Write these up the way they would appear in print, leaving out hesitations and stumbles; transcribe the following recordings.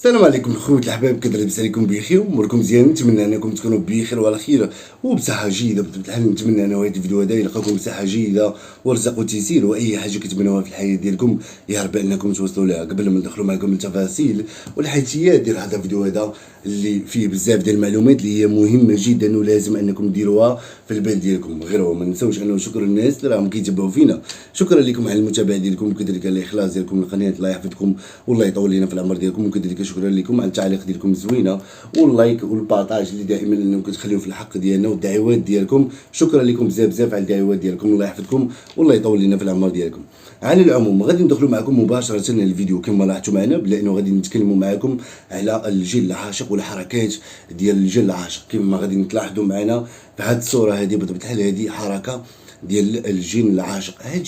السلام عليكم خوت الحباب، كيف لاباس عليكم؟ بخير واموركم مزيان. نتمنى انكم تكونوا بخير وعلى خير وبصحه جيده. بطبيعه الحال نتمنى انه هذا الفيديو هذا يلقاكم بصحه جيده ورزق وتيسير، واي حاجه كتبناوها في الحياه ديالكم يا رب انكم توصلوا لها. قبل ما ندخلوا معكم التفاصيل والحيثيات ديال هذا الفيديو هذا اللي فيه بزاف ديال المعلومات اللي هي مهمه جدا ولازم انكم ديروها في البال ديالكم. غير هو ما نساوش انه شكرا للناس اللي راهم كيتبعوا فينا، شكرا لكم على المتابعه ديالكم وكذلك على الاخلاص ديالكم للقناه. الله يحفظكم والله يطول لنا في العمر ديالكم، وكذلك شكرا لكم على التعليق ديالكم الزوينه واللايك والبارطاج اللي دائما انكم كتخليو في الحق ديالنا والدعوات ديالكم. شكرا لكم بزاف بزاف على الدعوات ديالكم، الله يحفظكم والله يطول لنا في العمر ديالكم. على العموم غادي ندخلوا معكم مباشره للفيديو كما لاحظتوا معنا، لانه غادي نتكلموا معكم على الجن العاشق والحركات ديال الجن العاشق. كما غادي تلاحظوا معنا في هذه الصوره هذه بطبيعه الحال هذه حركه ديال الجن العاشق. هذا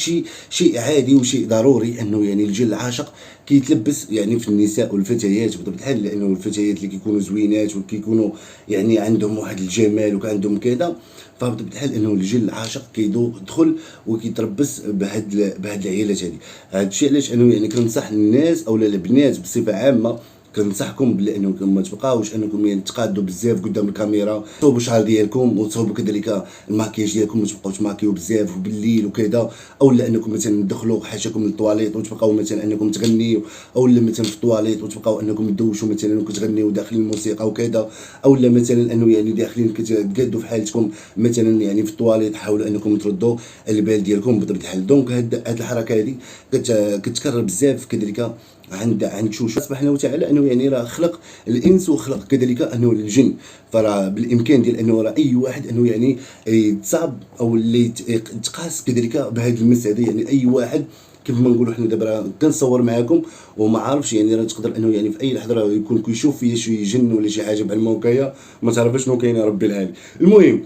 شيء عادي وشيء ضروري انه يعني الجن العاشق كيتلبس يعني في النساء والفتيات بطبيعه الحال، لانه الفتيات اللي كيكونوا زوينات وكيكونوا يعني عندهم واحد الجمال وكعندهم كذا، فبطبيعه الحال انه الجن العاشق كيدخل وكيتربص بهاد العيالات هذه. هذا الشيء علاش انه يعني كنصح الناس او البنات بصفه عامه، كنصحكم بانكم ما تبقاوش انكم يعني تقادوا بزاف قدام الكاميرا، تصوبوا الشعر ديالكم وتصوبوا كذلك الماكياج ديالكم، ما تبقاوش تماكيو بزاف وبالليل وكذا، او لا انكم مثلا تدخلوا حاشاكم للطواليط وتبقاو مثلا انكم تغنيو، او لا مثلا في الطواليط وتبقاو انكم تدوشوا مثلا وكتغنيو داخل الموسيقى وكذا، او لا مثلا انه يعني داخلين كتقادوا في حالتكم مثلا يعني في الطواليط. حاولوا انكم تردوا البال ديالكم بطبيعه الحال. دونك هاد الحركه هذه كتكرر بزاف كذلك عند شوشو سبحانه وتعالى، انه يعني راه خلق الانس وخلق كذلك انه الجن. فراه بالامكان ديال انه راه اي واحد انه يعني يتصاب او اللي يتقاس كذلك بهذا المس هذا. يعني اي واحد كيف ما نقولوا حنا دابا كنصور معاكم وما عارفش، يعني راه تقدر انه يعني في اي لحظه راه يكون كيشوف فيه شي جن ولا شي حاجه بحال ما هكايا، ما تعرفش شنو كاين يا ربي العالي. المهم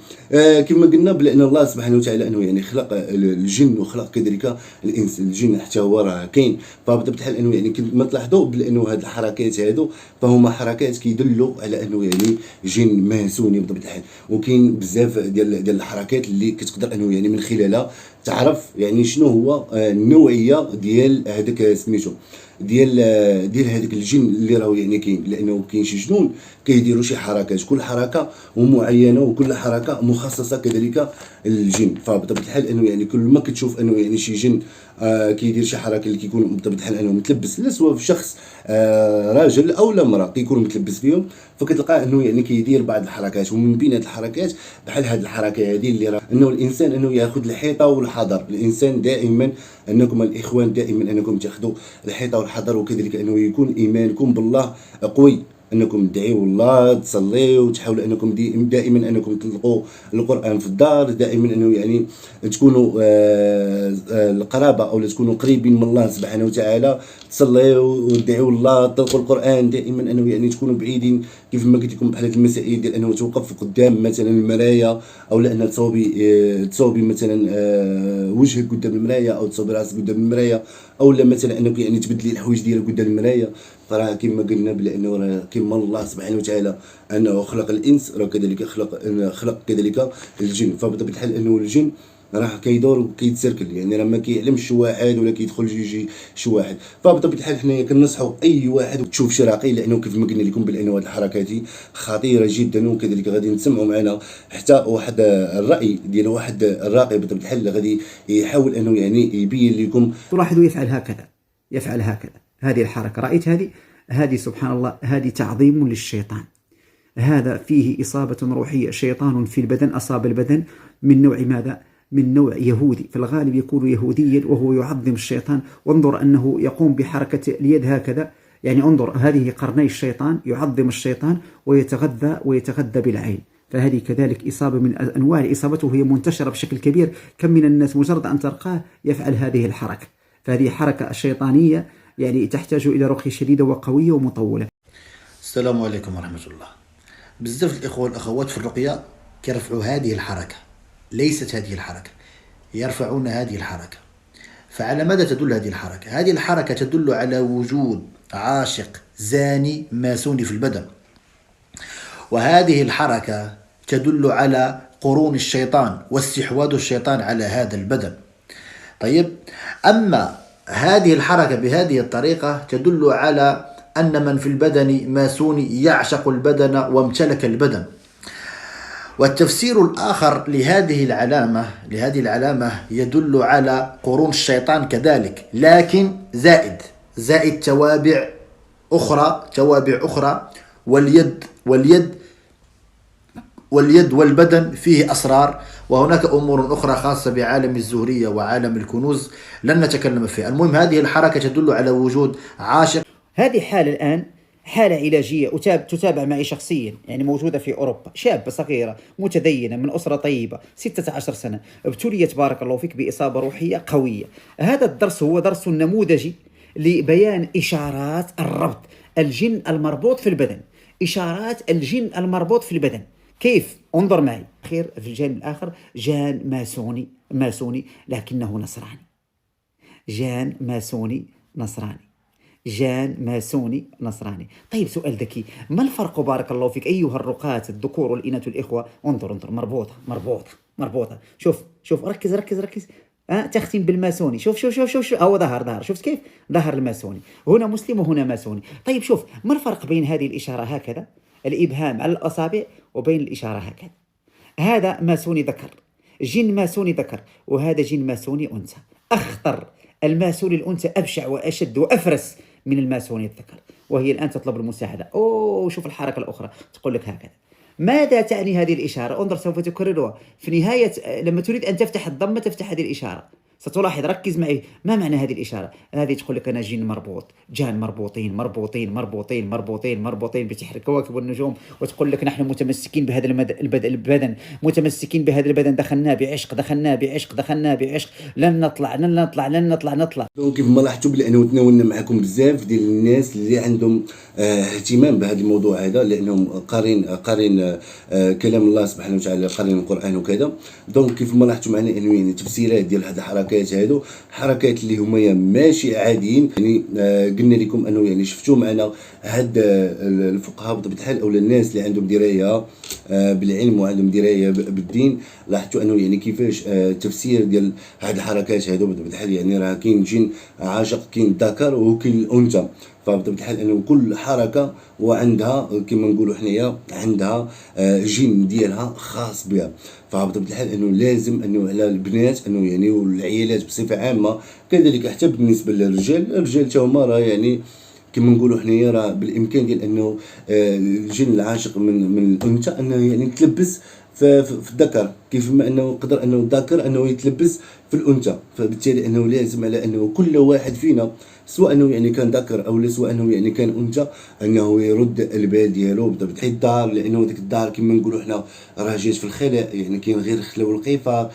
كما قلنا بان الله سبحانه وتعالى انه يعني خلق الجن وخلق كذلك الانس. الجن حتى هو راه كاين، فبطبيعه الحال انه يعني كما تلاحظوا بانه هاد الحركات هادو فهما حركات كيدلوا على انه يعني جن ماسوني بطبيعه الحال. وكاين بزاف ديال الحركات اللي كتقدر انه يعني من خلالها تعرف يعني شنو هو النوعيه ديال هذاك سميتو ديال هذاك الجن اللي راهو يعني كاين. لانه كاين شي جنون كيديروا شي حركات، كل حركه معينه وكل حركه مخصصه كذلك للجن. فبطبيعه الحال انه يعني كل ما كتشوف انه يعني شي جن كيدير شي حركه اللي كيكون بطبيعه الحال انه متلبس، لا سواء في شخص راجل او لا امراه كيكون متلبس فيهم، فكتلقى انه يعني كيدير بعض الحركات. ومن بين هذه الحركات بحال هذه الحركه هذه اللي راه انه الانسان انه ياخذ الحيطه والحذر. الانسان دائما انكم الاخوان دائما انكم تاخذوا الحيطه والحذر، وكذلك انه يكون ايمانكم بالله قوي، انكم تدعيوا الله تصليوا وتحاولوا انكم دائما انكم تلقوا القران في الدار، دائما انه يعني تكونوا القرابه او تكونوا قريبين من الله سبحانه وتعالى، تصليوا وتدعيوا الله تلقوا القران. دائما انه يعني تكونوا بعيدين كيف ما قلت لكم بحال هذه المسائل ديال انه توقف قدام مثلا المرايه، او لان تصوبي مثلا وجهك قدام المرايه، او تصوبي راسك قدام المرايه، او لا مثلا انك يعني تبدلي الحوايج ديالك قدام المرايه. فراه كما قلنا بانه راه كما الله سبحانه وتعالى انه خلق الانس راه كذلك خلق كذلك الجن. فبطبيعه الحال انه الجن راه كيدور وكيتسركل، يعني راه ما كيعلمش شي واحد ولا كيدخل يجي شي واحد. فبطبيعه الحال حنايا كنصحوا اي واحد تشوف شي راقي، لانه كيف ما قلنا لكم بانه هذه الحركات خطيره جدا. وكذلك غادي نسمعوا معنا حتى واحد الراي ديال واحد الراقي بطبيعه الحال غادي يحاول انه يعني يبين لكم. تلاحظوا يفعل هكذا هذه الحركة. رأيت هذه سبحان الله، هذه تعظيم للشيطان. هذا فيه إصابة روحية، شيطان في البدن أصاب البدن من نوع ماذا؟ من نوع يهودي، في الغالب يكون يهوديا وهو يعظم الشيطان. وانظر أنه يقوم بحركة اليد هكذا، يعني انظر هذه قرني الشيطان، يعظم الشيطان ويتغذى بالعين. فهذه كذلك إصابة من أنواع إصابته، هي منتشرة بشكل كبير. كم من الناس مجرد أن تلقاه يفعل هذه الحركة. فهذه حركة شيطانية يعني تحتاج إلى رقية شديدة وقوية ومطولة. السلام عليكم ورحمة الله. بزاف الإخوة والأخوات في الرقية كيرفعوا هذه الحركة، ليست هذه الحركة، يرفعون هذه الحركة. فعلى ماذا تدل هذه الحركة؟ هذه الحركة تدل على وجود عاشق زاني ماسوني في البدن، وهذه الحركة تدل على قرون الشيطان واستحواذ الشيطان على هذا البدن. طيب، أما هذه الحركة بهذه الطريقة تدل على أن من في البدن ماسوني يعشق البدن وامتلك البدن. والتفسير الآخر لهذه العلامة يدل على قرون الشيطان كذلك، لكن زائد توابع أخرى. واليد والبدن فيه أسرار، وهناك أمور أخرى خاصة بعالم الزهرية وعالم الكنوز لن نتكلم فيها. المهم هذه الحركة تدل على وجود عاشق. هذه حالة الآن حالة علاجية تتابع معي شخصيا، يعني موجودة في أوروبا، شابة صغيرة متدينة من أسرة طيبة 16 سنة، ابتليت بارك الله فيك بإصابة روحية قوية. هذا الدرس هو درس نموذجي لبيان إشارات الربط الجن المربوط في البدن، إشارات الجن المربوط في البدن. كيف؟ انظر معي. خير في الجانب الآخر جان ماسوني لكنه نصراني، جان ماسوني نصراني. طيب سؤال ذكي، ما الفرق بارك الله فيك أيها الرقاة الذكور والإناث الإخوة؟ انظر مربوطة. شوف ركز. تختم بالماسوني. شوف هو ظهر. شفت كيف ظهر الماسوني؟ هنا مسلم وهنا ماسوني. طيب شوف، ما الفرق بين هذه الإشارة هكذا، الإبهام على الأصابع، وبين الإشارة هكذا؟ هذا ماسوني ذكر، جن ماسوني ذكر، وهذا جن ماسوني أنثى. أخطر الماسوني الأنثى أبشع وأشد وأفرس من الماسوني الذكر، وهي الآن تطلب المساعدة. شوف الحركة الأخرى تقول لك هكذا. ماذا تعني هذه الإشارة؟ انظر، سوف تكررها في نهاية لما تريد أن تفتح الضمة تفتح هذه الإشارة. ستلاحظ، ركز معي، ما معنى هذه الإشارة؟ هذه تقول لك أنا جن مربوط، جان مربوطين بسحر الكواكب والنجوم، وتقول لك نحن متمسكين بهذا البدن، متمسكين بهذا البدن، دخلنا بعشق، لن نطلع. كيف ما لاحظتوا بأنه تناولنا معكم بزاف ديال الناس اللي عندهم اهتمام بهذا الموضوع هذا، لأنهم قارين كلام الله سبحانه وتعالى، قارين القرآن وكذا. دونك كيف ما لاحظتوا معنا انه يعني تفسيرات ديال هذه الحركات هادو حركات اللي هما ماشي عاديين. يعني قلنا لكم انه يعني شفتوا معنا هاد الفقهاء بطبيعة الحال او الناس اللي عندهم درايه بالعلم وعندهم درايه بالدين، لاحظتوا انه يعني كيفاش التفسير ديال هاد الحركات هادو بطبيعة الحال يعني راه كاين جن عاشق، كاين الذكر وكاين الانثى. فبطبيعة الحال انه كل حركه وعندها كما نقولوا حنايا عندها جن ديالها خاص بها. فبطبيعة الحال انه لازم انه على البنات انه يعني والعائلات بصفه عامه كذلك حتى بالنسبه للرجال، الرجال تا هما راه يعني كما نقولوا حنايا راه بالامكان ديال انه الجن العاشق من الانثى انه يعني يتلبس في الذكر، كيف ما انه قدر انه الذكر انه يتلبس في الانثى. فبالتالي انه لازم على انه كل واحد فينا سواء انه يعني كان ذكر او سواء انه يعني كان انثى انه يرد البال ديالو بطبيعة الدار، لانه ديك الدار كما نقولوا حنا راه جات في الخلاء، يعني كاين غير الخلا والقيفه.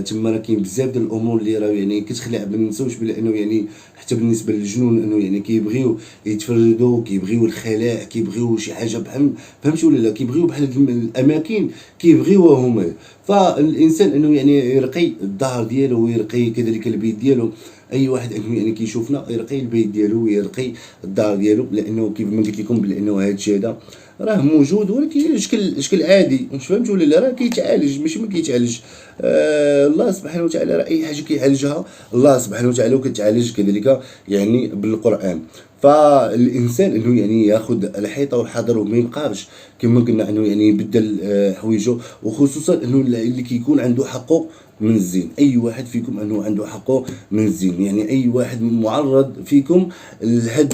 تما راه كاين بزاف ديال الامور اللي راه يعني كتخلع. ما ننساوش بانه يعني حتى بالنسبه للجنون انه يعني كيبغيو يتفردوا، كيبغيو الخلاء، كيبغيو شي حاجه بحال فهمتوا ولا لا، كيبغيو بحال الاماكن كيبغيوها هما. فالانسان انه يعني يرقي الدار ديالو ويرقي كذلك البيت ديالو. اي واحد انه يعني كيشوفنا يرقي البيت ديالو ويرقي الدار ديالو، لانه كيف ما قلت لكم بانه هذا الشيء هذا راه موجود، ولكن شكل عادي. واش فهمتوا ولا لا؟ راه كيتعالج، ماشي ما كيتعالج. الله سبحانه وتعالى راه اي حاجه كيعالجها الله سبحانه وتعالى، وكتعالج كذلك يعني بالقران. فالانسان انه يعني ياخذ الحيطه والحذر وما يبقاش كما قلنا انه يعني يبدل حويجه، وخصوصا انه اللي كيكون عنده حقه من الزين. اي واحد فيكم انه عنده حقه من الزين، يعني اي واحد معرض فيكم لهاد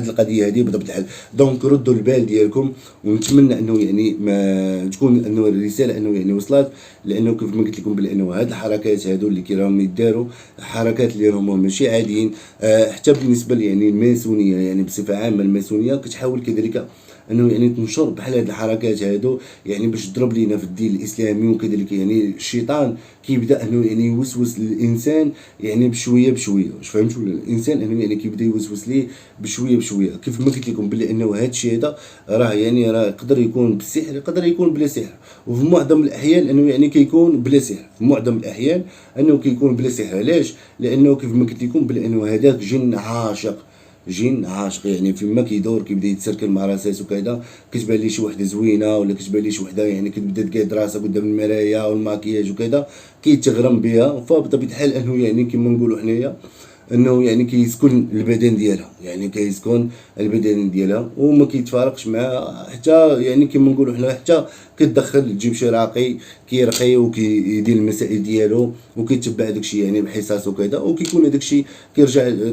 القضيه هذه بطبيعه الحال. دونك ردوا البال ديالكم، ونتمنى انه يعني ما تكون انه الرساله انه يعني وصلت، لانه كيف ما قلت لكم بانه هاد الحركات هادو اللي كيراهم يداروا حركات اللي راهم ماشي عاديين. حتى بالنسبه يعني الماسونيه، يعني بصفه عامه الماسونيه كتحاول كذلك انه يعني تنشر بحال هاد الحركات هادو، يعني باش تضرب لينا في الدين الاسلامي. وكذلك يعني الشيطان كيبدا انه يعني يوسوس للانسان يعني بشويه. واش فهمتوا ولا الانسان انه يعني كيبدا يوسوس ليه بشويه. كيف ما قلت لكم بلي انه هاد الشيء هذا راه يعني راه يقدر يكون بالسحر، يقدر يكون بلا سحر، وفي معظم الاحيان انه يعني كيكون بلا سحر. في معظم الاحيان انه كيكون بلا سحر. علاش؟ لانه كيف ما قلت لكم بلي انه هذاك جن عاشق، يعني فيما كيدور كيبدا يتسركل مع راساس وكذا، كتبان ليه شي وحده زوينه ولا كتبان ليه شي وحده يعني كتبدا تقاد راسها قدام المرايه والماكياج وكذا، كيتغرم بها. فبطبيعه الحال انه يعني كما نقولوا حنايا انه يعني كيسكن البدن ديالها، يعني كيسكن البدن ديالها وما كيتفارقش مع حتى يعني كما نقولوا حنا حتى كتدخل تجيب شي راقي كيرقي وكيدير المسائل ديالو وكيتبع داكشي يعني بحصص وكذا، وكيكون هداكشي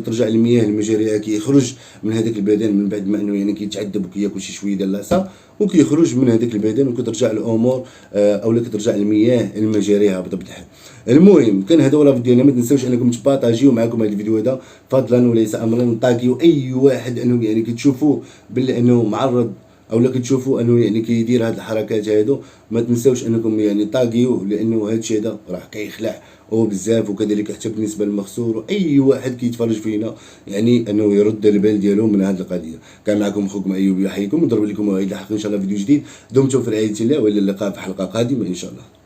ترجع المياه المجاريه كيخرج من هذاك البدن من بعد ما انه يعني كيتعذب وكياكل شي شويه ديال العصا وكيخرج من هذاك البدن وكترجع الامور اولا كترجع المياه المجاريه بطبيعه. المهم كان هذا هو الرابط ديالنا، ما تنساوش انكم تبارطاجيو معكم هذا الفيديو هذا فضلا وليس امرا، طاقيو اي واحد انه يعني كتشوفوه باللي انه معرض اولا كتشوفوا انه يعني كيدير هاد الحركات هادو، ما تنساوش انكم يعني طاقيوه لانه هاد الشيء هذا راه كيخلع بزاف، وكذلك حتى بالنسبه للمخسور واي واحد كيتفرج فينا يعني انه يرد البال ديالو من هذه القضيه. كان معكم اخوكم ايوب يحييكم ونضرب لكم موعد الحق ان شاء الله فيديو جديد. دمتم في رعايه الله والى اللقاء في حلقه قادمه ان شاء الله.